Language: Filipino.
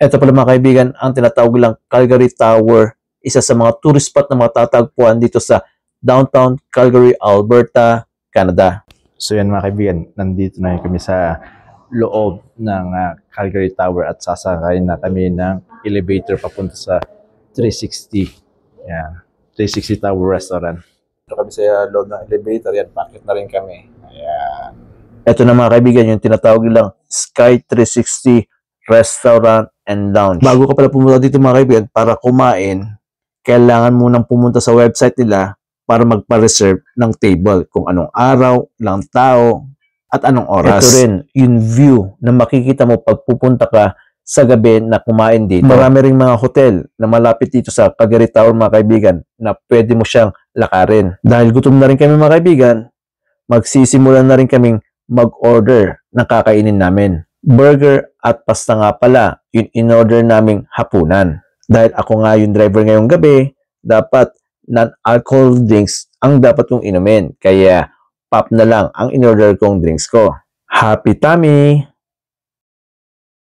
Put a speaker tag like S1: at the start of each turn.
S1: Ito pala mga kaibigan, ang tinatawag lang Calgary Tower, isa sa mga tourist spot na matatagpuan dito sa downtown Calgary, Alberta, Canada.
S2: So yan mga kaibigan, nandito na kami sa loob ng Calgary Tower at sasakay na kami ng elevator papunta sa 360. Yan, 360 Tower Restaurant. Ito kami sa loob ng elevator, yan, pakit na rin kami. Ayan.
S1: Ito na mga kaibigan, yung tinatawag lang Sky 360 Restaurant and Lounge. Bago ka pala pumunta dito mga kaibigan para kumain, kailangan munang pumunta sa website nila para magpa-reserve ng table kung anong araw, ilang tao, at anong oras. Ito rin, yung view na makikita mo pag pupunta ka sa gabi na kumain dito. Marami ring mga hotel na malapit dito sa Calgary Tower mga kaibigan na pwede mo siyang lakarin. Dahil gutom na rin kami mga kaibigan, magsisimulan na rin kaming mag-order ng kakainin namin. Burger at pasta nga pala, yung in-order naming hapunan. Dahil ako nga yung driver ngayong gabi, dapat non-alcohol drinks ang dapat kong inumin. Kaya pop na lang ang in-order kong drinks ko. Happy tummy!